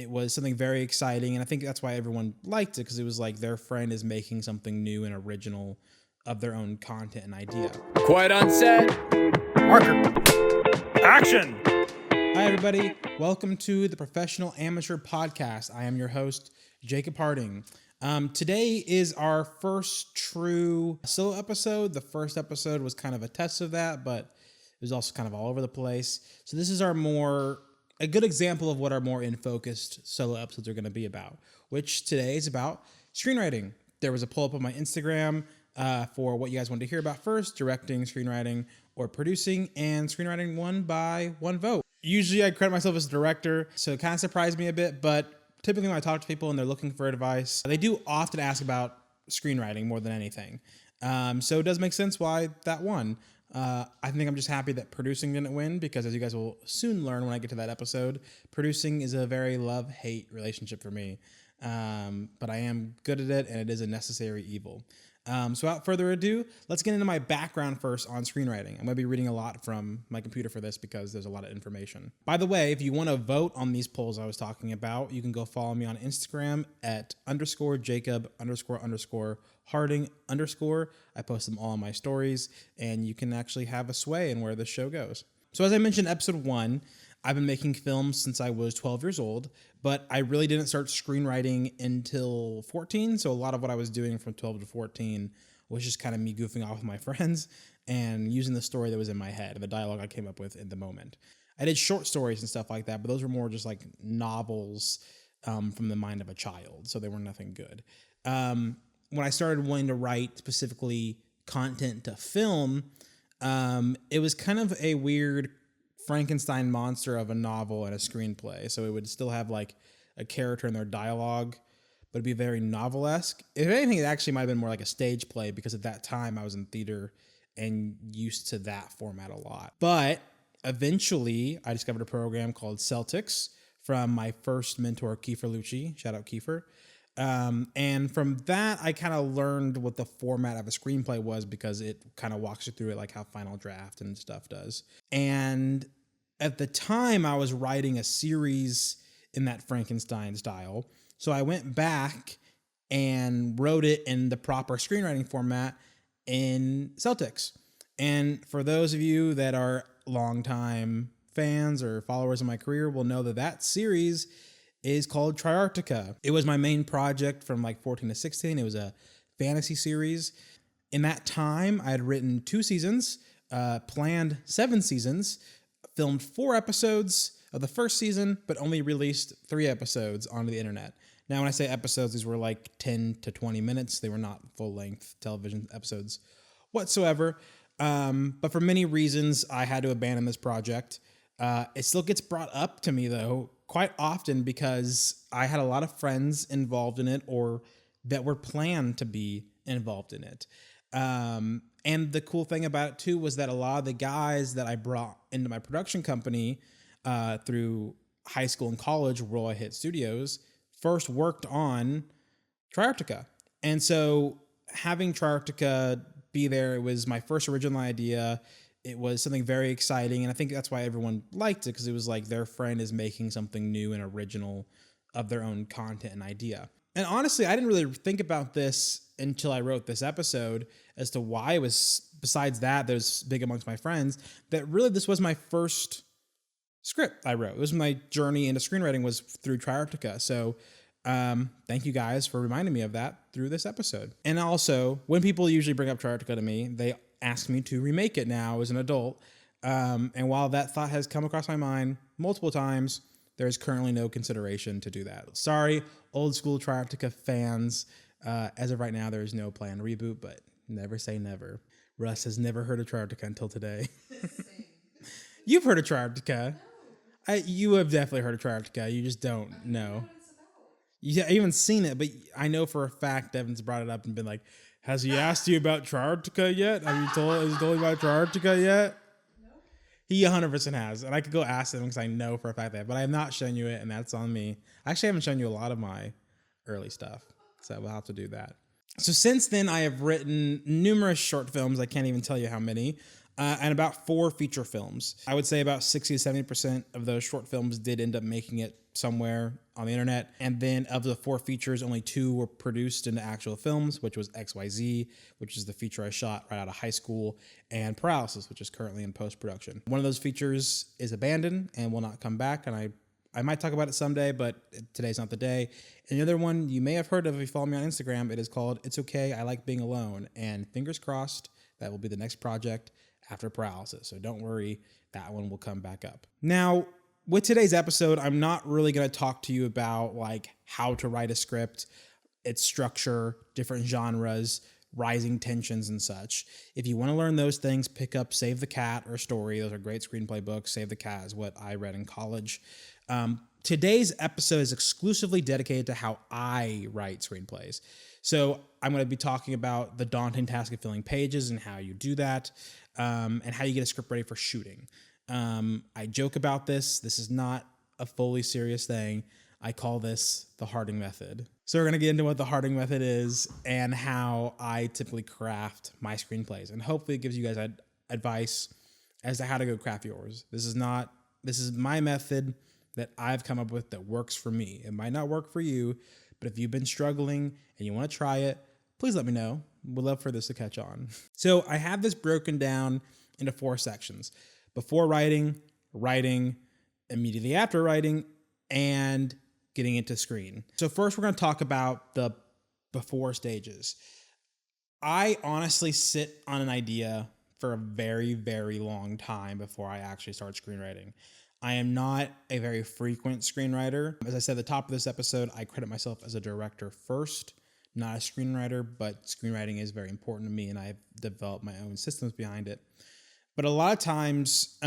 it was something very exciting, and I think that's why everyone liked it, because it was like their friend is making something new and original of their own content and idea. Quiet on set. Marker. Action. Hi, everybody. Welcome to the Professional Amateur Podcast. I am your host, Jacob Harding. Today is our first true solo episode. The first episode was kind of a test of that, but it was also kind of all over the place. So this is a good example of what our more in-focused solo episodes are going to be about, which today is about screenwriting. There was a poll up on my Instagram for what you guys wanted to hear about first, directing, screenwriting, or producing, and screenwriting won by one vote. Usually I credit myself as a director, so it kind of surprised me a bit, but typically when I talk to people and they're looking for advice, they do often ask about screenwriting more than anything. So it does make sense why that won. I think I'm just happy that producing didn't win, because as you guys will soon learn when I get to that episode, producing is a very love-hate relationship for me. But I am good at it, and it is a necessary evil. So without further ado, let's get into my background first on screenwriting. I'm going to be reading a lot from my computer for this because there's a lot of information. By the way, if you want to vote on these polls I was talking about, you can go follow me on Instagram at _Jacob__Harding_. I post them all on my stories, and you can actually have a sway in where the show goes. So as I mentioned, episode 1, I've been making films since I was 12 years old, but I really didn't start screenwriting until 14. So a lot of what I was doing from 12 to 14 was just kind of me goofing off with my friends and using the story that was in my head and the dialogue I came up with in the moment. I did short stories and stuff like that, but those were more just like novels from the mind of a child. So they were nothing good. When I started wanting to write specifically content to film, it was kind of a weird Frankenstein monster of a novel and a screenplay. So it would still have like a character in their dialogue, but it'd be very novelesque. If anything, it actually might have been more like a stage play, because at that time I was in theater and used to that format a lot. But eventually I discovered a program called Celtics from my first mentor, Kiefer Lucci. Shout out Kiefer. And from that, I kind of learned what the format of a screenplay was, because it kind of walks you through it, like how Final Draft and stuff does. And at the time, I was writing a series in that Frankenstein style. So I went back and wrote it in the proper screenwriting format in Celtics. And for those of you that are longtime fans or followers of my career will know that that series is called Triarctica. It was my main project from like 14 to 16. It was a fantasy series. In that time, I had written 2 seasons, planned 7 seasons, filmed 4 episodes of the first season, but only released 3 episodes onto the internet. Now, when I say episodes, these were like 10 to 20 minutes. They were not full-length television episodes whatsoever. But for many reasons, I had to abandon this project. It still gets brought up to me, though, quite often, because I had a lot of friends involved in it or that were planned to be involved in it. And the cool thing about it too was that a lot of the guys that I brought into my production company through high school and college, Roy Hit Studios, first worked on Triarctica. And so having Triarctica be there, it was my first original idea. It was something very exciting, and I think that's why everyone liked it, because it was like their friend is making something new and original of their own content and idea. And honestly, I didn't really think about this until I wrote this episode as to why it was, besides that was big amongst my friends, that really this was my first script I wrote. It was my journey into screenwriting was through Triarctica. So thank you guys for reminding me of that through this episode. And also, when people usually bring up Triarctica to me, they asked me to remake it now as an adult. And while that thought has come across my mind multiple times, there is currently no consideration to do that. Sorry, old school Triarctica fans. As of right now, there is no planned reboot, but never say never. Russ has never heard of Triarctica until today. You've heard of Triarctica. No. You have definitely heard of Triarctica. You just don't know. Yeah, I haven't seen it, but I know for a fact Devin's brought it up and been like, has he asked you about Triarctica yet? Has he told you about Triarctica yet? No. He 100% has. And I could go ask him because I know for a fact that. But I have not shown you it, and that's on me. I actually haven't shown you a lot of my early stuff. So we'll have to do that. So since then, I have written numerous short films. I can't even tell you how many. and about 4 feature films. I would say about 60 to 70% of those short films did end up making it somewhere on the internet. And then of the 4 features, only 2 were produced into actual films, which was XYZ, which is the feature I shot right out of high school, and Paralysis, which is currently in post-production. One of those features is abandoned and will not come back, and I might talk about it someday, but today's not the day. And the other one you may have heard of if you follow me on Instagram. It is called It's Okay, I Like Being Alone. And fingers crossed, that will be the next project after Paralysis. So don't worry, that one will come back up. Now, with today's episode, I'm not really going to talk to you about like how to write a script, its structure, different genres, rising tensions and such. If you want to learn those things, pick up Save the Cat or Story. Those are great screenplay books. Save the Cat is what I read in college. Today's episode is exclusively dedicated to how I write screenplays. So I'm going to be talking about the daunting task of filling pages and how you do that, and how you get a script ready for shooting. I joke about this. This is not a fully serious thing. I call this the Harding method. So we're going to get into what the Harding method is and how I typically craft my screenplays. And hopefully it gives you guys advice as to how to go craft yours. This is my method that I've come up with that works for me. It might not work for you, but if you've been struggling and you want to try it, please let me know. We'd love for this to catch on. So I have this broken down into 4 sections: before writing, writing, immediately after writing, and getting into screen. So first we're going to talk about the before stages. I honestly sit on an idea for a very, very long time before I actually start screenwriting. I am not a very frequent screenwriter. As I said at the top of this episode, I credit myself as a director first, not a screenwriter, but screenwriting is very important to me and I've developed my own systems behind it. But a lot of times,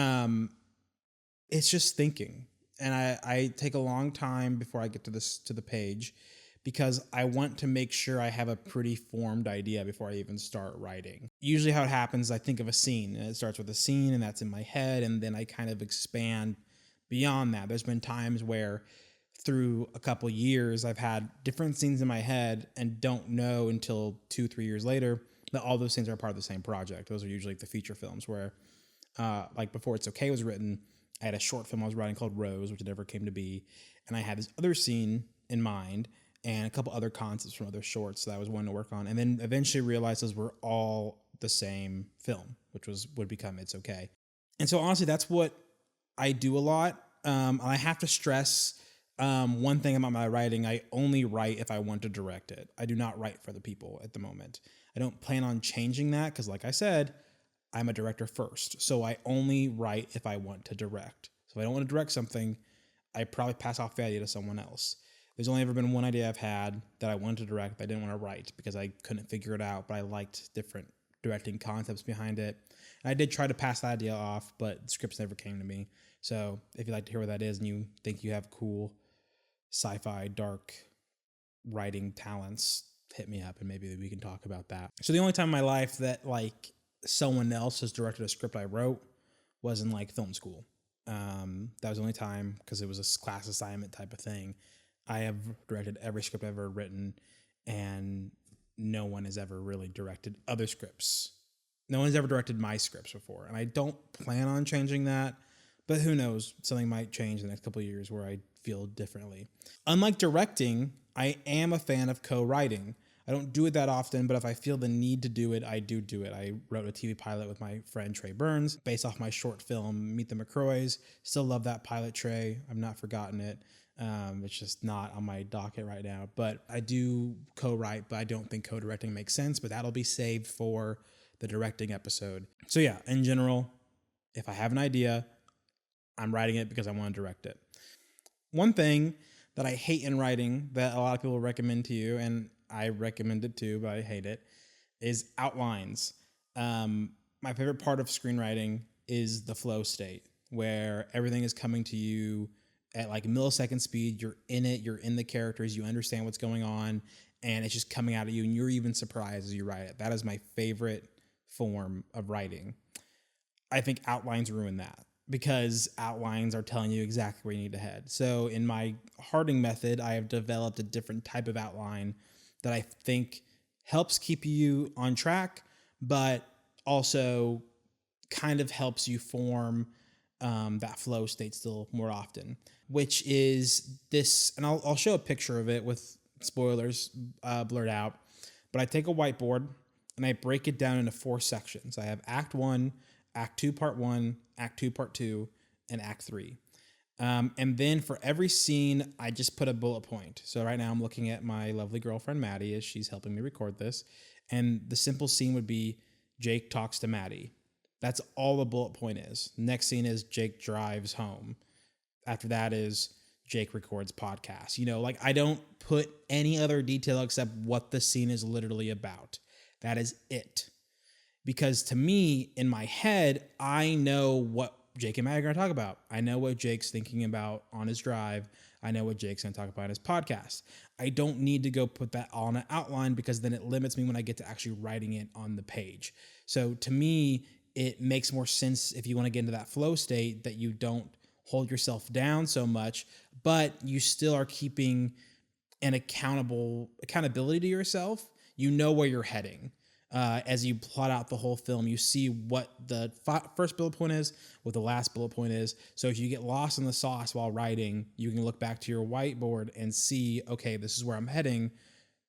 it's just thinking. And I take a long time before I get to the page because I want to make sure I have a pretty formed idea before I even start writing. Usually how it happens, I think of a scene and it starts with a scene and that's in my head. And then I kind of expand beyond that. There's been times where through a couple years, I've had different scenes in my head and don't know until 2-3 years later that all those things are part of the same project. Those are usually like the feature films where like before It's Okay was written, I had a short film I was writing called Rose, which never came to be. And I had this other scene in mind and a couple other concepts from other shorts that I was wanting to work on. And then eventually realized those were all the same film, which would become It's Okay. And so honestly, that's what I do a lot. I have to stress one thing about my writing. I only write if I want to direct it. I do not write for the people at the moment. I don't plan on changing that because like I said, I'm a director first. So I only write if I want to direct. So if I don't want to direct something, I probably pass off the idea to someone else. There's only ever been one idea I've had that I wanted to direct that I didn't want to write because I couldn't figure it out, but I liked different directing concepts behind it. And I did try to pass that idea off, but scripts never came to me. So if you'd like to hear what that is and you think you have cool sci-fi, dark writing talents, hit me up and maybe we can talk about that. So the only time in my life that like someone else has directed a script I wrote was in like film school. That was the only time because it was a class assignment type of thing. I have directed every script I've ever written and no one has ever really directed other scripts. No one's ever directed my scripts before. And I don't plan on changing that, but who knows? Something might change in the next couple of years where I feel differently. Unlike directing, I am a fan of co-writing. I don't do it that often, but if I feel the need to do it, I do it. I wrote a TV pilot with my friend Trey Burns based off my short film, Meet the McCroys. Still love that pilot, Trey. I've not forgotten it. It's just not on my docket right now, but I do co-write, but I don't think co-directing makes sense, but that'll be saved for the directing episode. So yeah, in general, if I have an idea, I'm writing it because I want to direct it. One thing that I hate in writing that a lot of people recommend to you, and I recommend it too, but I hate it, is outlines. My favorite part of screenwriting is the flow state, where everything is coming to you at like millisecond speed. You're in it, you're in the characters, you understand what's going on, and it's just coming out of you, and you're even surprised as you write it. That is my favorite form of writing. I think outlines ruin that because outlines are telling you exactly where you need to head. So in my Harding method, I have developed a different type of outline that I think helps keep you on track, but also kind of helps you form that flow state still more often, which is this. And I'll show a picture of it with spoilers blurred out. But I take a whiteboard and I break it down into 4 sections. I have Act 1, Act 2, Part 1, Act 2, Part 2, and Act 3. And then for every scene, I just put a bullet point. So right now I'm looking at my lovely girlfriend, Maddie, as she's helping me record this. And the simple scene would be Jake talks to Maddie. That's all the bullet point is. Next scene is Jake drives home. After that is Jake records podcast. Like I don't put any other detail except what the scene is literally about. That is it. Because to me, in my head, I know what Jake and Matt are going to talk about. I know what Jake's thinking about on his drive. I know what Jake's going to talk about in his podcast. I don't need to go put that on an outline because then it limits me when I get to actually writing it on the page. So to me, it makes more sense if you want to get into that flow state that you don't hold yourself down so much, but you still are keeping an accountability to yourself. You know where you're heading. As you plot out the whole film, you see what the first bullet point is, what the last bullet point is. So if you get lost in the sauce while writing, you can look back to your whiteboard and see, okay, this is where I'm heading.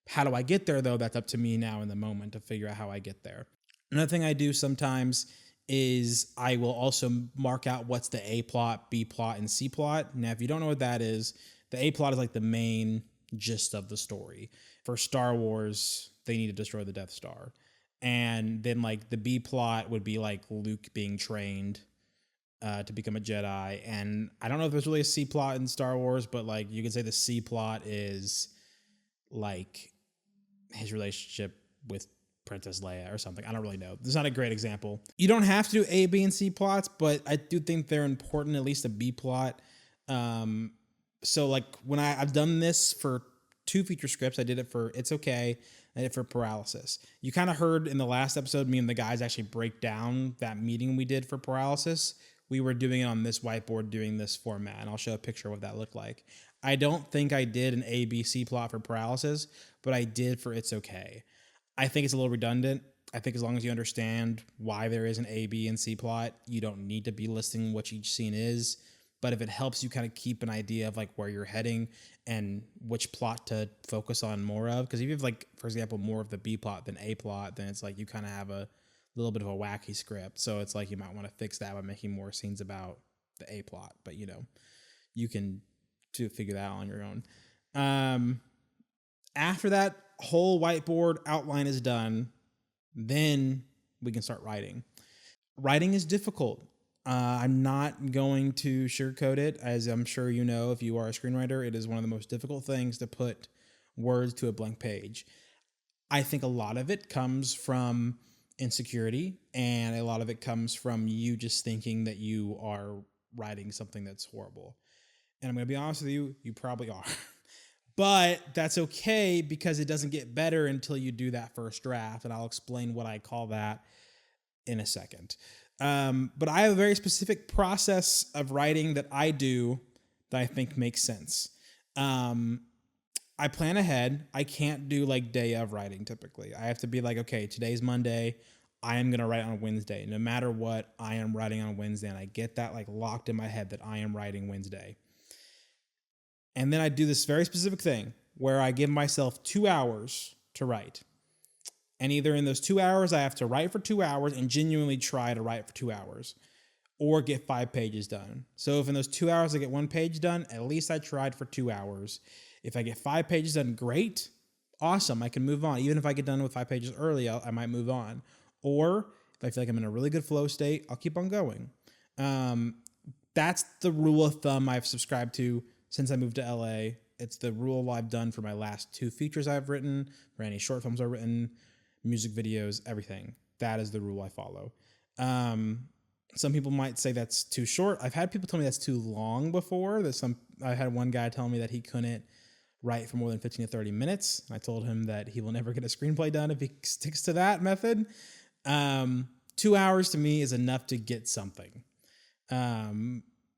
How do I get there, though? That's up to me now in the moment to figure out how I get there. Another thing I do sometimes is I will also mark out what's the A plot, B plot, and C plot. Now, if you don't know what that is, the A plot is like the main gist of the story. For Star Wars, they need to destroy the Death Star. And then like the B plot would be like Luke being trained to become a Jedi. And I don't know if there's really a C plot in Star Wars, but like you could say the C plot is like his relationship with Princess Leia or something. I don't really know. There's not a great example. You don't have to do A, B, and C plots, but I do think they're important, at least a B plot. So like when I've done this for 2 feature scripts, I did it for It's Okay, I did it for Paralysis. You kind of heard in the last episode, me and the guys actually break down that meeting we did for Paralysis. We were doing it on this whiteboard, doing this format, and I'll show a picture of what that looked like. I don't think I did an A, B, C plot for Paralysis, but I did for It's Okay. I think it's a little redundant. I think as long as you understand why there is an A, B, and C plot, you don't need to be listing what each scene is. But if it helps you kind of keep an idea of like where you're heading and which plot to focus on more of, because if you have like, for example, more of the B plot than A plot, then it's like you kind of have a little bit of a wacky script. So it's like you might want to fix that by making more scenes about the A plot. But you can figure that out on your own. After that whole whiteboard outline is done, then we can start writing. Writing is difficult. I'm not going to sugarcoat it. As I'm sure you know, if you are a screenwriter, it is one of the most difficult things to put words to a blank page. I think a lot of it comes from insecurity, and a lot of it comes from you just thinking that you are writing something that's horrible. And I'm going to be honest with you, you probably are. But that's okay because it doesn't get better until you do that first draft. And I'll explain what I call that in a second. But I have a very specific process of writing that I do that I think makes sense. I plan ahead. I can't do like day of writing typically. I have to be like, okay, today's Monday. I am going to write on Wednesday. No matter what, I am writing on Wednesday. And I get that like locked in my head that I am writing Wednesday. And then I do this very specific thing where I give myself 2 hours to write. And either in those 2 hours, I have to write for 2 hours and genuinely try to write for 2 hours or get 5 pages done. So if in those 2 hours I get 1 page done, at least I tried for 2 hours. If I get 5 pages done, great. Awesome. I can move on. Even if I get done with 5 pages early, I might move on. Or if I feel like I'm in a really good flow state, I'll keep on going. That's the rule of thumb I've subscribed to since I moved to LA. It's the rule I've done for my last 2 features I've written, for any short films I've written, music videos, everything. That is the rule I follow. Some people might say that's too short. I've had people tell me that's too long before. I had one guy tell me that he couldn't write for more than 15 to 30 minutes. I told him that he will never get a screenplay done if he sticks to that method. 2 hours to me is enough to get something.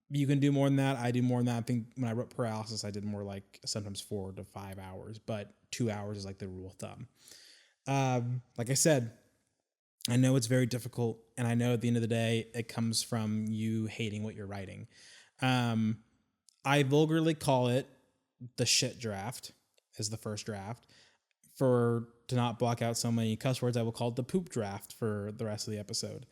You can do more than that. I do more than that. I think when I wrote Paralysis, I did more like sometimes 4 to 5 hours, but 2 hours is like the rule of thumb. Like I said, I know it's very difficult, and I know at the end of the day, it comes from you hating what you're writing. Um, I vulgarly call it the shit draft is the first draft. To not block out so many cuss words, I will call it the poop draft for the rest of the episode.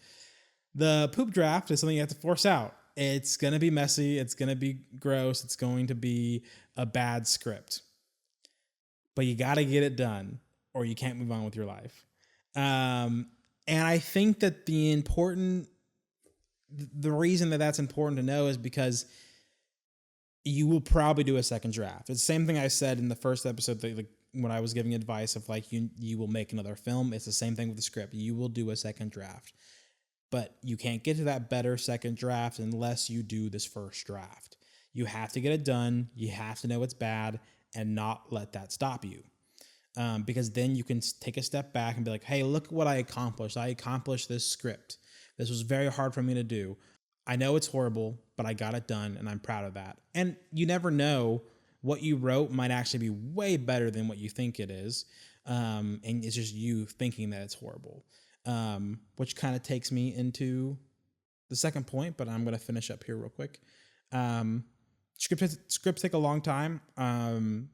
The poop draft is something you have to force out. It's going to be messy. It's going to be gross. It's going to be a bad script. But you got to get it done or you can't move on with your life. And I think that the reason that that's important to know is because you will probably do a second draft. It's the same thing I said in the first episode, when I was giving advice of like, you will make another film. It's the same thing with the script. You will do a second draft, but you can't get to that better second draft unless you do this first draft. You have to get it done. You have to know it's bad and not let that stop you. Because then you can take a step back and be like, hey, look what I accomplished. I accomplished this script. This was very hard for me to do. I know it's horrible, but I got it done and I'm proud of that. And you never know, what you wrote might actually be way better than what you think it is. And it's just you thinking that it's horrible. Which kind of takes me into the second point, but I'm going to finish up here real quick. Scripts take a long time.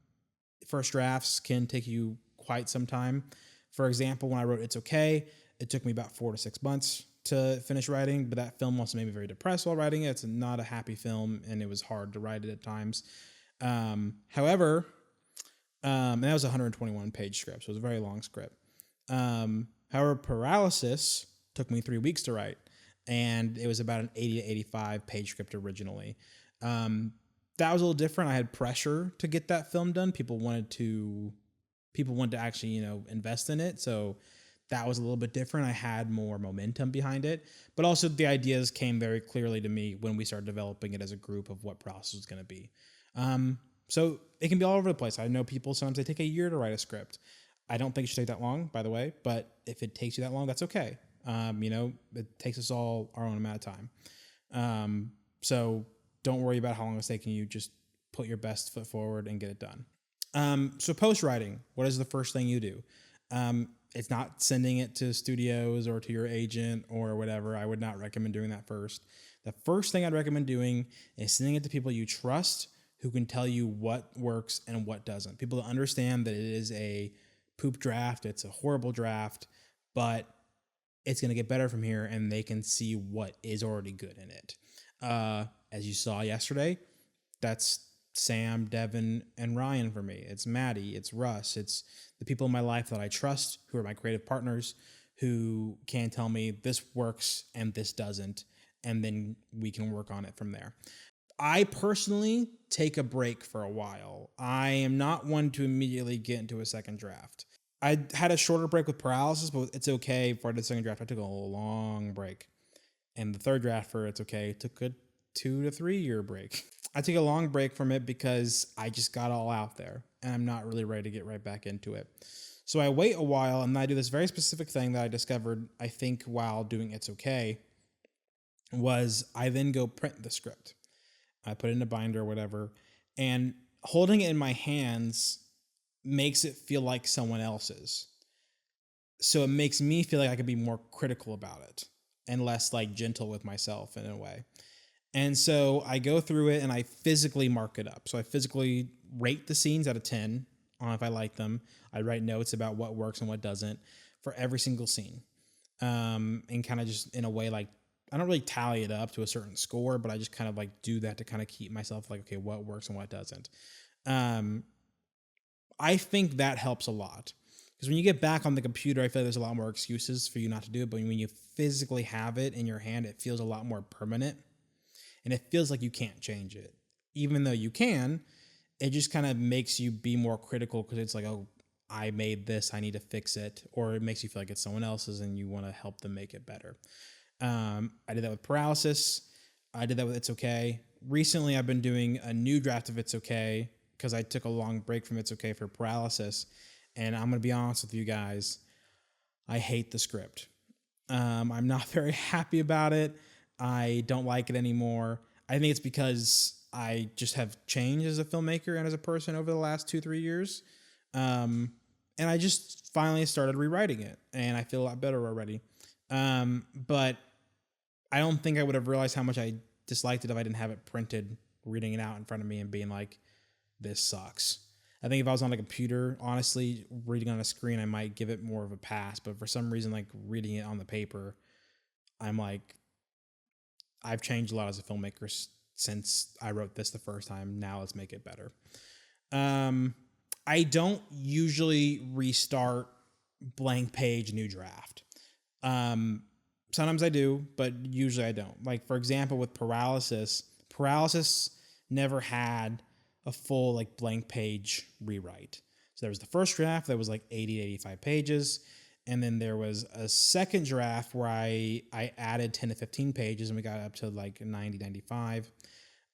First drafts can take you quite some time. For example, when I wrote It's Okay, it took me about 4 to 6 months to finish writing, but that film also made me very depressed while writing it. It's not a happy film, and it was hard to write it at times. However, and that was a 121-page script, so it was a very long script. However, Paralysis took me 3 weeks to write, and it was about an 80 to 85-page script originally. That was a little different. I had pressure to get that film done. People wanted to actually, invest in it. So that was a little bit different. I had more momentum behind it, but also the ideas came very clearly to me when we started developing it as a group of what Paralysis was going to be. So it can be all over the place. I know people, sometimes they take a year to write a script. I don't think it should take that long, by the way, but if it takes you that long, that's okay. It takes us all our own amount of time. So don't worry about how long it's taking you. Just put your best foot forward and get it done. So post-writing, what is the first thing you do? It's not sending it to studios or to your agent or whatever. I would not recommend doing that first. The first thing I'd recommend doing is sending it to people you trust who can tell you what works and what doesn't. People that understand that it is a poop draft, it's a horrible draft, but it's going to get better from here, and they can see what is already good in it. As you saw yesterday, that's Sam, Devin, and Ryan for me. It's Maddie, it's Russ, it's the people in my life that I trust, who are my creative partners, who can tell me this works and this doesn't, and then we can work on it from there. I personally take a break for a while. I am not one to immediately get into a second draft. I had a shorter break with Paralysis, but It's Okay. Before I did the second draft, I took a long break. And the third draft for It's Okay took a 2 to 3 year break. I take a long break from it because I just got all out there and I'm not really ready to get right back into it. So I wait a while and I do this very specific thing that I discovered, I think, while doing It's Okay, was I then go print the script. I put it in a binder or whatever, and holding it in my hands makes it feel like someone else's. So it makes me feel like I can be more critical about it and less like gentle with myself in a way. And so I go through it and I physically mark it up. So I physically rate the scenes out of 10 on if I like them. I write notes about what works and what doesn't for every single scene. And kind of just in a way, like, I don't really tally it up to a certain score, but I just kind of like do that to kind of keep myself like, okay, what works and what doesn't. I think that helps a lot. Because when you get back on the computer, I feel like there's a lot more excuses for you not to do it. But when you physically have it in your hand, it feels a lot more permanent. And it feels like you can't change it. Even though you can, it just kind of makes you be more critical because it's like, oh, I made this, I need to fix it. Or it makes you feel like it's someone else's and you want to help them make it better. I did that with Paralysis. I did that with It's Okay. Recently, I've been doing a new draft of It's Okay because I took a long break from It's Okay for Paralysis. And I'm going to be honest with you guys, I hate the script. I'm not very happy about it. I don't like it anymore. I think it's because I just have changed as a filmmaker and as a person over the last 2-3 years. And I just finally started rewriting it, and I feel a lot better already. But I don't think I would have realized how much I disliked it if I didn't have it printed, reading it out in front of me and being like, this sucks. I think if I was on a computer, honestly, reading on a screen, I might give it more of a pass. But for some reason, like reading it on the paper, I'm like, I've changed a lot as a filmmaker since I wrote this the first time. Now let's make it better. I don't usually restart blank page new draft. Sometimes I do, but usually I don't. Like, for example, with Paralysis never had a full like blank page rewrite. So there was the first draft that was like 80 to 85 pages. And then there was a second draft where I added 10 to 15 pages and we got up to like 90, 95.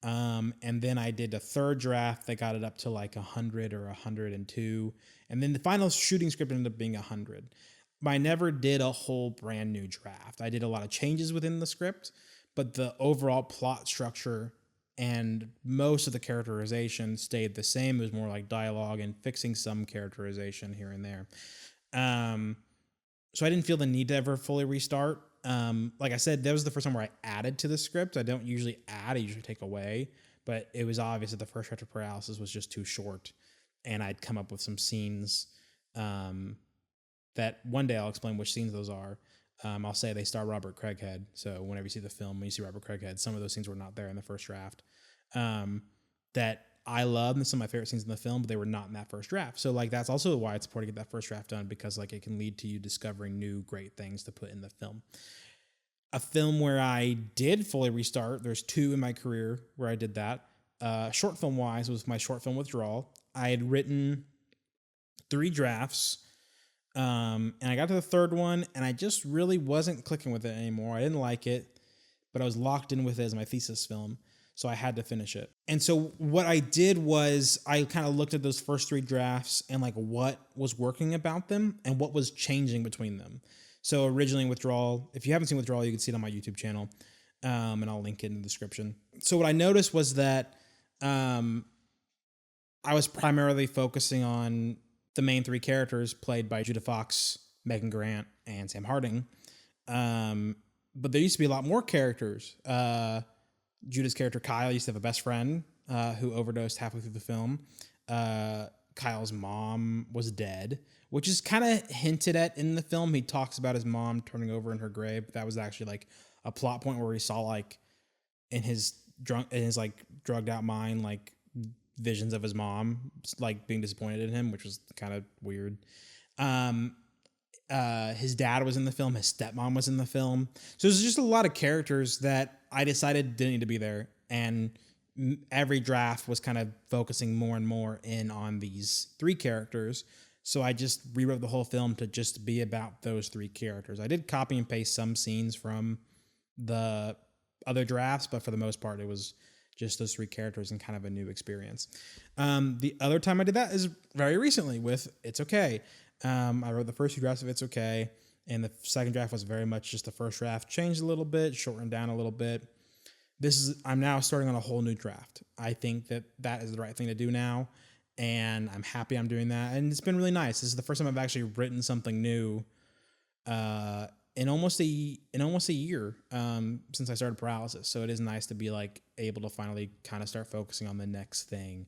And then I did a third draft that got it up to like 100 or 102. And then the final shooting script ended up being 100. But I never did a whole brand new draft. I did a lot of changes within the script, but the overall plot structure and most of the characterization stayed the same. It was more like dialogue and fixing some characterization here and there. So I didn't feel the need to ever fully restart. Like I said, that was the first time where I added to the script. I don't usually add, I usually take away, but it was obvious that the first draft of Paralysis was just too short, and I'd come up with some scenes that one day I'll explain which scenes those are. I'll say they star Robert Craighead, so whenever you see the film, when you see Robert Craighead, some of those scenes were not there in the first draft. That I love, and some of my favorite scenes in the film, but they were not in that first draft. So like that's also why it's important to get that first draft done, because like it can lead to you discovering new great things to put in the film. A film where I did fully restart, there's two in my career where I did that. Short film wise was my short film Withdrawal. I had written 3 drafts, and I got to the third one, and I just really wasn't clicking with it anymore. I didn't like it, but I was locked in with it as my thesis film, so I had to finish it. And so what I did was I kind of looked at those first 3 drafts and like what was working about them and what was changing between them. So originally Withdrawal, if you haven't seen Withdrawal, you can see it on my YouTube channel, and I'll link it in the description. So what I noticed was that I was primarily focusing on the main 3 characters played by Judah Fox, Megan Grant, and Sam Harding. But there used to be a lot more characters. Judah's character Kyle used to have a best friend who overdosed halfway through the film. Kyle's mom was dead, which is kind of hinted at in the film. He talks about his mom turning over in her grave, but that was actually like a plot point where he saw like in his like drugged out mind like visions of his mom like being disappointed in him, which was kind of weird. His dad was in the film. His stepmom was in the film. So there's just a lot of characters that I decided didn't need to be there. And every draft was kind of focusing more and more in on these 3 characters. So I just rewrote the whole film to just be about those 3 characters. I did copy and paste some scenes from the other drafts, but for the most part, it was just those 3 characters and kind of a new experience. The other time I did that is very recently with It's Okay. I wrote the first 2 drafts of It's Okay, and the second draft was very much just the first draft, changed a little bit, shortened down a little bit. I'm now starting on a whole new draft. I think that is the right thing to do now, and I'm happy I'm doing that, and it's been really nice. This is the first time I've actually written something new in almost a year since I started Paralysis. So it is nice to be like able to finally kind of start focusing on the next thing.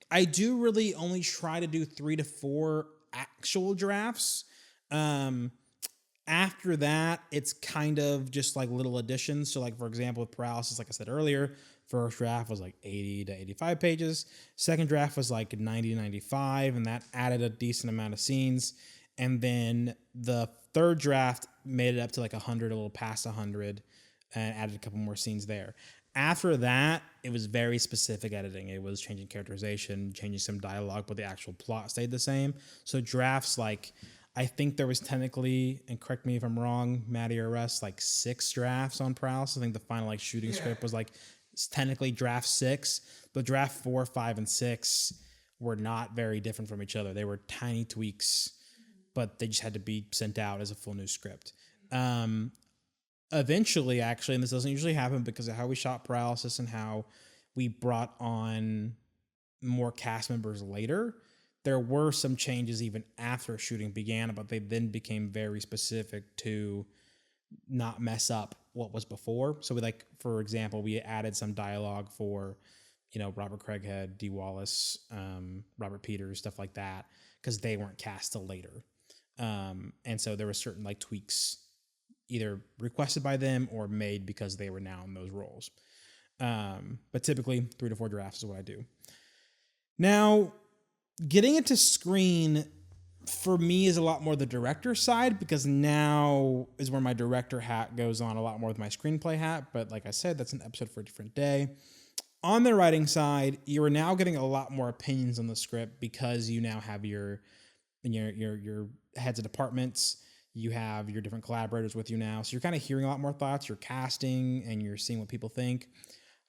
I do really only try to do 3 to 4 actual drafts. After that, it's kind of just like little additions. So like, for example, with Paralysis, like I said earlier, first draft was like 80 to 85 pages. Second draft was like 90 to 95, and that added a decent amount of scenes. And then the third draft made it up to like 100, a little past 100, and added a couple more scenes there. After that, it was very specific editing. It was changing characterization, changing some dialogue, but the actual plot stayed the same. So drafts like, I think there was technically, and correct me if I'm wrong, Maddie or Russ, like 6 drafts on Paralysis. I think the final like shooting script was like technically draft 6, but draft 4, 5, and 6 were not very different from each other. They were tiny tweaks, but they just had to be sent out as a full new script. Eventually, actually, and this doesn't usually happen because of how we shot Paralysis and how we brought on more cast members later, there were some changes even after shooting began, but they then became very specific to not mess up what was before. So we like, for example, we added some dialogue for, Robert Craighead, Dee Wallace, Robert Peters, stuff like that, because they weren't cast till later. And so there were certain like tweaks either requested by them or made because they were now in those roles. But typically 3 to 4 drafts is what I do. Now, getting it to screen for me is a lot more the director side, because now is where my director hat goes on a lot more with my screenplay hat. But like I said, that's an episode for a different day. On the writing side, you are now getting a lot more opinions on the script because you now have your heads of departments. You have your different collaborators with you now. So you're kind of hearing a lot more thoughts. You're casting and you're seeing what people think.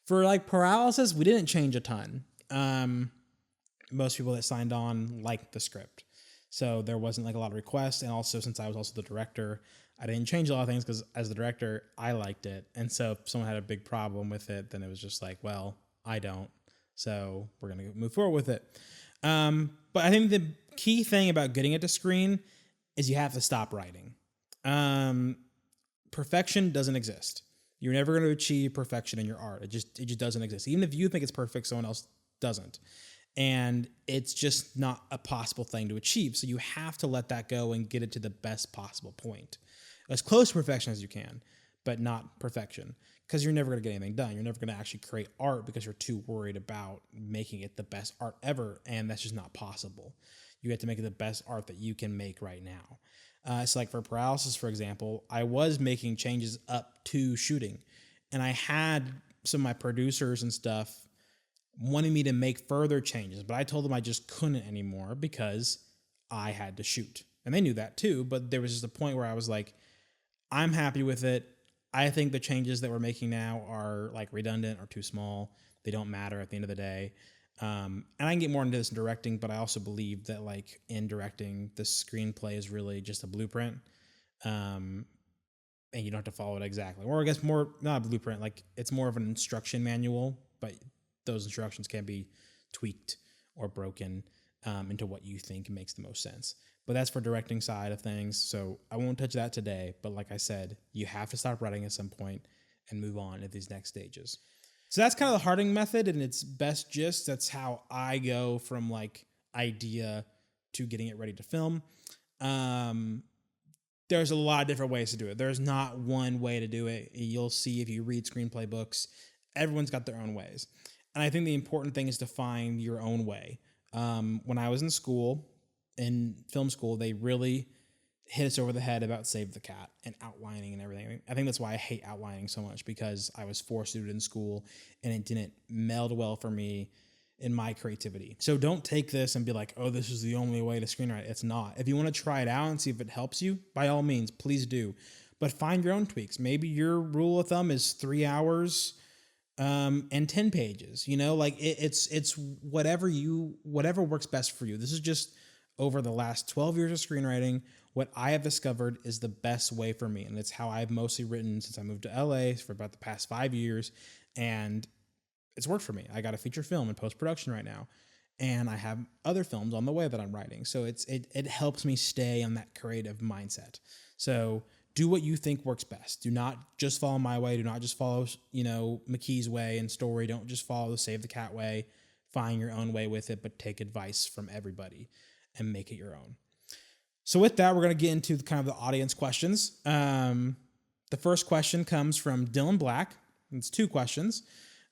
For like paralysis, we didn't change a ton. Most people that signed on liked the script. So there wasn't like a lot of requests. And also, since I was also the director, I didn't change a lot of things because as the director, I liked it. And so if someone had a big problem with it, then it was just like, well, I don't. So we're going to move forward with it. But I think the key thing about getting it to screen is you have to stop writing. Perfection doesn't exist. You're never going to achieve perfection in your art. It just doesn't exist. Even if you think it's perfect, someone else doesn't. And it's just not a possible thing to achieve. So you have to let that go and get it to the best possible point. As close to perfection as you can, but not perfection. Because you're never going to get anything done. You're never going to actually create art because you're too worried about making it the best art ever. And that's just not possible. You have to make it the best art that you can make right now. So like for paralysis, for example, I was making changes up to shooting. And I had some of my producers and stuff wanting me to make further changes, but I told them I just couldn't anymore because I had to shoot. And they knew that too, but there was just a point where I was like, I'm happy with it. I think the changes that we're making now are like redundant or too small. They don't matter at the end of the day. And I can get more into this in directing, but I also believe that like in directing, the screenplay is really just a blueprint. And you don't have to follow it exactly. Or I guess more, not a blueprint, like it's more of an instruction manual, but those instructions can be tweaked or broken into what you think makes the most sense. But that's for directing side of things. So I won't touch that today. But like I said, you have to stop writing at some point and move on to these next stages. So that's kind of the Harding method in its best gist. That's how I go from like idea to getting it ready to film. There's a lot of different ways to do it. There's not one way to do it. You'll see if you read screenplay books, everyone's got their own ways. And I think the important thing is to find your own way. When I was in school, in film school, they really hit us over the head about Save the Cat and outlining and everything. I think that's why I hate outlining so much, because I was forced to do it in school and it didn't meld well for me in my creativity. So don't take this and be like, oh, this is the only way to screenwrite. It's not. If you want to try it out and see if it helps you, by all means, please do. But find your own tweaks. Maybe your rule of thumb is 3 hours and 10 pages, like it's whatever works best for you. This is just over the last 12 years of screenwriting, what I have discovered is the best way for me. And it's how I've mostly written since I moved to LA for about the past 5 years. And it's worked for me. I got a feature film in post-production right now, and I have other films on the way that I'm writing. So it helps me stay on that creative mindset. So do what you think works best. Do not just follow my way. Do not just follow, McKee's way and story. Don't just follow the Save the Cat way. Find your own way with it, but take advice from everybody and make it your own. So with that, we're going to get into kind of the audience questions. The first question comes from Dylan Black. It's 2 questions.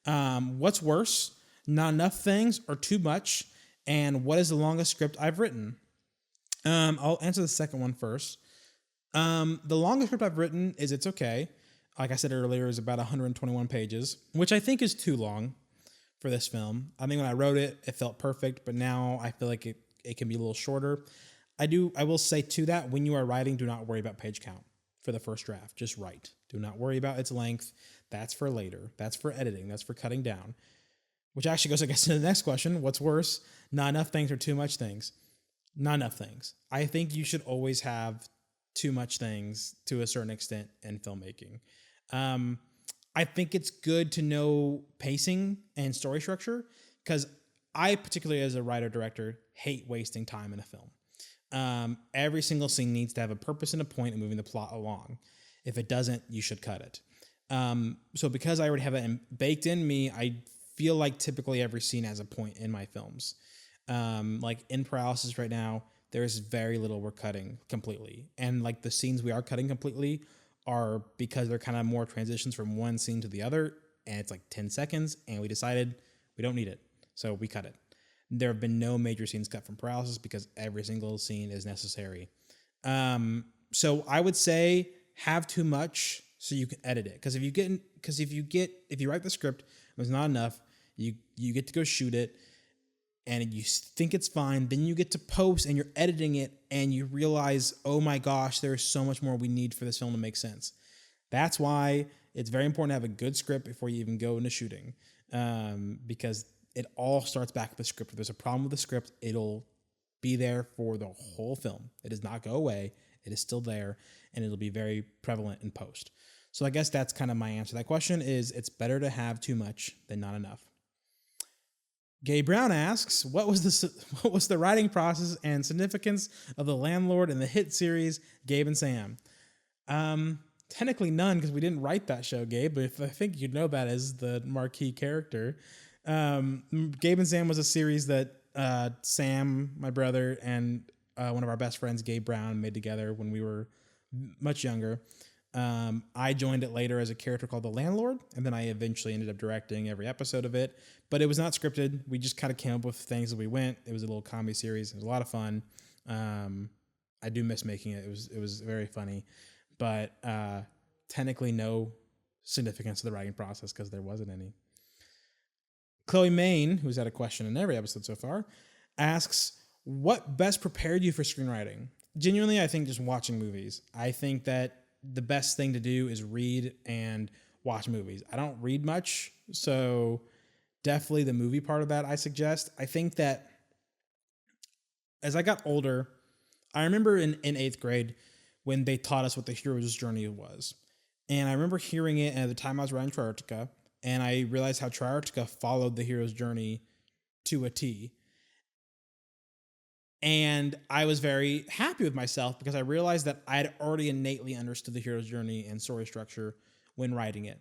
What's worse, not enough things or too much? And what is the longest script I've written? I'll answer the second one first. The longest script I've written is It's Okay. Like I said earlier, is about 121 pages, which I think is too long for this film. I think when I wrote it, it felt perfect, but now I feel like it can be a little shorter. I will say to that, when you are writing, do not worry about page count for the first draft. Just write. Do not worry about its length. That's for later. That's for editing. That's for cutting down. Which actually goes, I guess, to the next question. What's worse? Not enough things or too much things? Not enough things. I think you should always have too much things to a certain extent in filmmaking. I think it's good to know pacing and story structure, because I, particularly as a writer-director, hate wasting time in a film. Every single scene needs to have a purpose and a point in moving the plot along. If it doesn't, you should cut it. So because I already have that baked in me, I feel like typically every scene has a point in my films. Like in Paralysis right now, there's very little we're cutting completely. And like the scenes we are cutting completely are because they're kind of more transitions from one scene to the other. And it's like 10 seconds. And we decided we don't need it. So we cut it. There have been no major scenes cut from Paralysis because every single scene is necessary. So I would say have too much so you can edit it. Because if you write the script, and it's not enough, you get to go shoot it, and you think it's fine, then you get to post and you're editing it and you realize, oh my gosh, there's so much more we need for this film to make sense. That's why it's very important to have a good script before you even go into shooting, because it all starts back with the script. If there's a problem with the script, it'll be there for the whole film. It does not go away. It is still there, and it'll be very prevalent in post. So I guess that's kind of my answer to that question is it's better to have too much than not enough. Gabe Brown asks, what was the writing process and significance of The Landlord in the hit series Gabe and Sam? Technically none, because we didn't write that show, Gabe, but I think you'd know that as the marquee character. Gabe and Sam was a series that Sam, my brother, and one of our best friends, Gabe Brown, made together when we were much younger. I joined it later as a character called The Landlord, and then I eventually ended up directing every episode of it. But it was not scripted. We just kind of came up with things as we went. It was a little comedy series. It was a lot of fun. I do miss making it. It was very funny, but technically no significance to the writing process because there wasn't any. Chloe Main, who's had a question in every episode so far, asks, what best prepared you for screenwriting? Genuinely, I think just watching movies. I think that the best thing to do is read and watch movies. I don't read much, so definitely the movie part of that I suggest. I think that as I got older, I remember in 8th grade when they taught us what the hero's journey was. And I remember hearing it, and at the time I was writing Triarctica, and I realized how Triarctica followed the hero's journey to a T. And I was very happy with myself because I realized that I had already innately understood the hero's journey and story structure when writing it.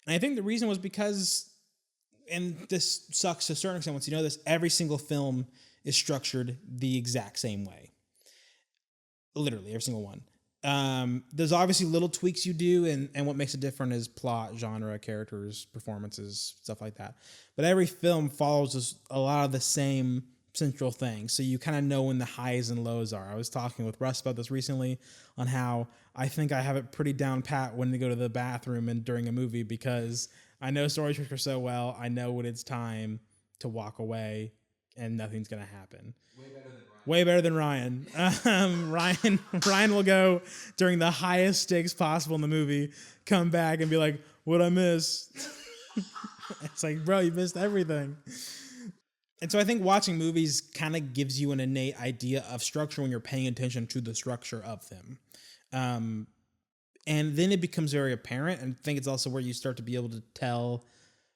And I think the reason was because, and this sucks to a certain extent once you know this, every single film is structured the exact same way. Literally, every single one. There's obviously little tweaks you do, and what makes it different is plot, genre, characters, performances, stuff like that. But every film follows a lot of the same central thing, so you kind of know when the highs and lows are. I was talking with Russ about this recently on how I think I have it pretty down pat when to go to the bathroom and during a movie because I know story structure so well. I know when it's time to walk away and nothing's gonna happen. Way better than Ryan. Ryan will go during the highest stakes possible in the movie, come back and be like, "What'd I miss?" It's like, bro, you missed everything. And so I think watching movies kind of gives you an innate idea of structure when you're paying attention to the structure of them. And then it becomes very apparent. And I think it's also where you start to be able to tell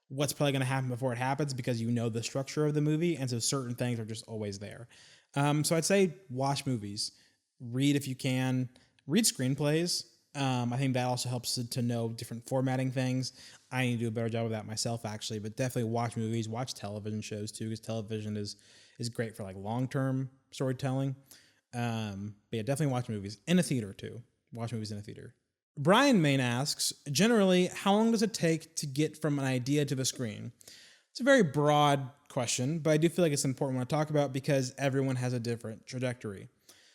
what's probably going to happen before it happens because you know the structure of the movie. And so certain things are just always there. So I'd say watch movies, read if you can, read screenplays. I think that also helps to know different formatting things. I need to do a better job of that myself, actually, but definitely watch movies, watch television shows too, because television is great for like long-term storytelling. But yeah, definitely watch movies in a theater too. Watch movies in a theater. Brian Main asks, generally, how long does it take to get from an idea to the screen? It's a very broad question, but I do feel like it's an important one to talk about because everyone has a different trajectory.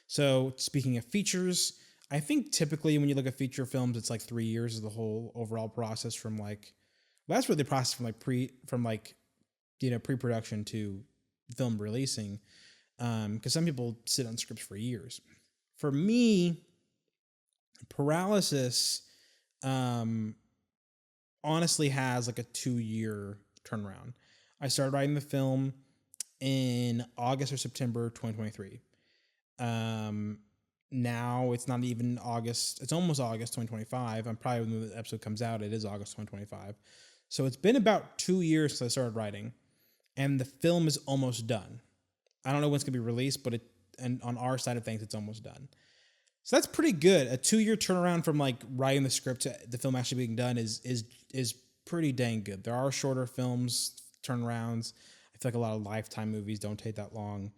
So speaking of features, I think typically when you look at feature films, it's like 3 years is the whole overall process from that's really the process from pre-production to film releasing. Because some people sit on scripts for years. For me, Paralysis honestly has like a 2-year turnaround. I started writing the film in August or September 2023. Now it's not even August. It's almost August 2025. I'm probably when the episode comes out, it is August 2025. So it's been about 2 years since I started writing, and the film is almost done. I don't know when it's gonna be released, but and on our side of things, it's almost done. So that's pretty good. A 2-year turnaround from like writing the script to the film actually being done is pretty dang good. There are shorter films turnarounds. I feel like a lot of Lifetime movies don't take that long,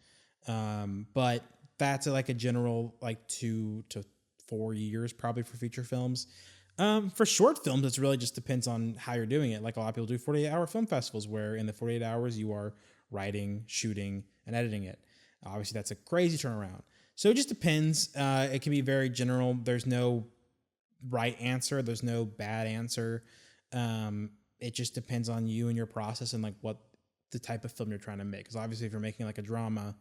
but that's like a general like 2 to 4 years probably for feature films. For short films, it really just depends on how you're doing it. Like a lot of people do 48-hour film festivals, where in the 48 hours you are writing, shooting, and editing it. Obviously, that's a crazy turnaround. So it just depends. It can be very general. There's no right answer. There's no bad answer. It just depends on you and your process and like what the type of film you're trying to make. Because obviously, if you're making like a drama,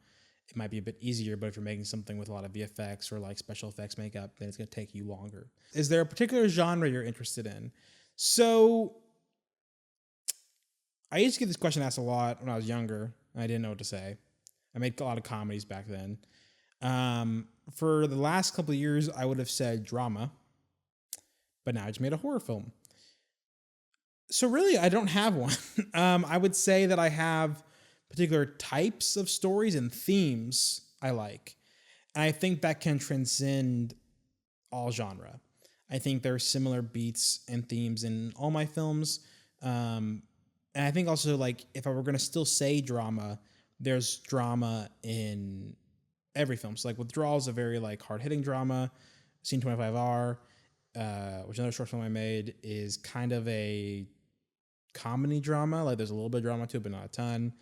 it might be a bit easier. But if you're making something with a lot of VFX or like special effects makeup, then it's going to take you longer. Is there a particular genre you're interested in? So I used to get this question asked a lot when I was younger. And I didn't know what to say. I made a lot of comedies back then. For the last couple of years, I would have said drama, but now I just made a horror film. So really, I don't have one. I would say that I have particular types of stories and themes I like. And I think that can transcend all genre. I think there are similar beats and themes in all my films. And I think also, like, if I were going to still say drama, there's drama in every film. So like Withdrawal is a very like hard-hitting drama. Scene 25R, which is another short film I made, is kind of a comedy drama. Like there's a little bit of drama to it, but not a ton.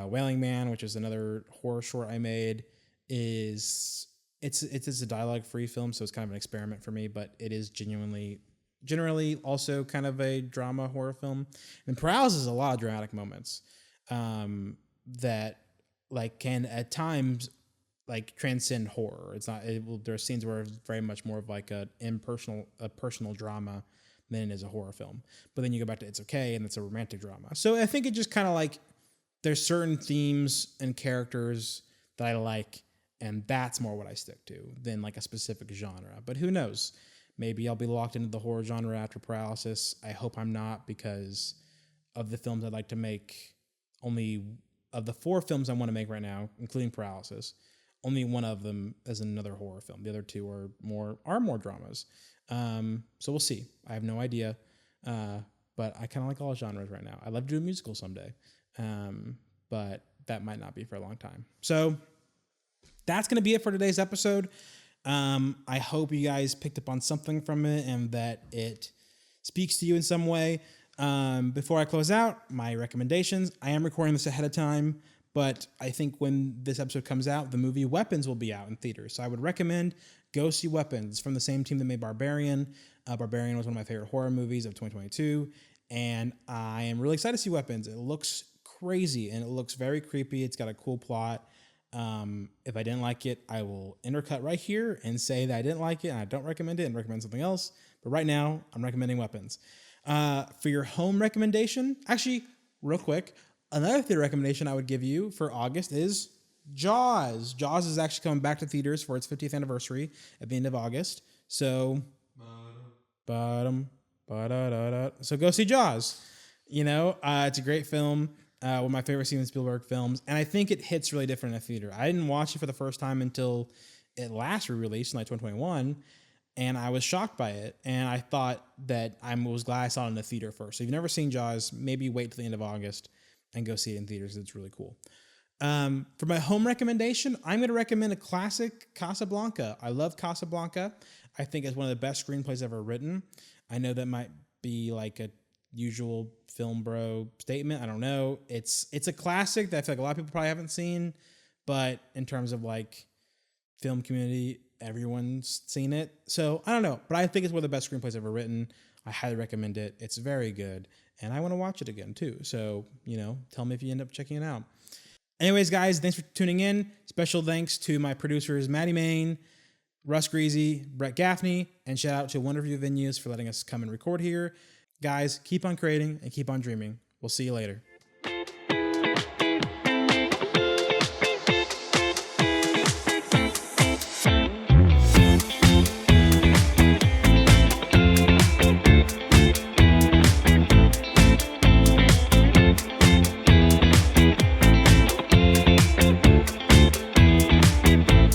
Wailing Man, which is another horror short I made, it's a dialogue-free film, so it's kind of an experiment for me, but it is generally also kind of a drama horror film. And Paralysis is a lot of dramatic moments that like can at times like transcend horror. It's not. There are scenes where it's very much more of like a personal drama than it is a horror film. But then you go back to It's Okay, and it's a romantic drama. So I think it just kind of like there's certain themes and characters that I like, and that's more what I stick to than like a specific genre. But who knows? Maybe I'll be locked into the horror genre after Paralysis. I hope I'm not, because of the films I'd like to make. Only of the 4 films I want to make right now, including Paralysis, only one of them is another horror film. The other 2 are more dramas. So we'll see. I have no idea. But I kind of like all genres right now. I'd love to do a musical someday. But that might not be for a long time. So that's going to be it for today's episode. I hope you guys picked up on something from it and that it speaks to you in some way. Before I close out, my recommendations. I am recording this ahead of time, but I think when this episode comes out, the movie Weapons will be out in theaters. So I would recommend go see Weapons. It's from the same team that made Barbarian. Barbarian was one of my favorite horror movies of 2022. And I am really excited to see Weapons. It looks crazy and it looks very creepy. It's got a cool plot. If I didn't like it, I will intercut right here and say that I didn't like it and I don't recommend it and recommend something else. But right now, I'm recommending Weapons. For your home recommendation, actually, real quick, another theater recommendation I would give you for August is Jaws. Jaws is actually coming back to theaters for its 50th anniversary at the end of August. So, so go see Jaws. You know, it's a great film. One of my favorite Steven Spielberg films. And I think it hits really different in a theater. I didn't watch it for the first time until it last re-released in like 2021. And I was shocked by it. And I thought that I was glad I saw it in the theater first. So if you've never seen Jaws, maybe wait till the end of August and go see it in theaters. It's really cool. For my home recommendation, I'm going to recommend a classic, Casablanca. I love Casablanca. I think it's one of the best screenplays ever written. I know that might be like a usual film bro statement. I don't know. It's a classic that I feel like a lot of people probably haven't seen, but in terms of like film community, everyone's seen it. So I don't know, but I think it's one of the best screenplays ever written. I highly recommend it. It's very good, and I want to watch it again too. So, you know, tell me if you end up checking it out. Anyways, guys, thanks for tuning in. Special thanks to my producers, Maddie Main, Russ Greasy, Brett Gaffney, and shout out to Wonderview Venues for letting us come and record here. Guys, keep on creating and keep on dreaming. We'll see you later.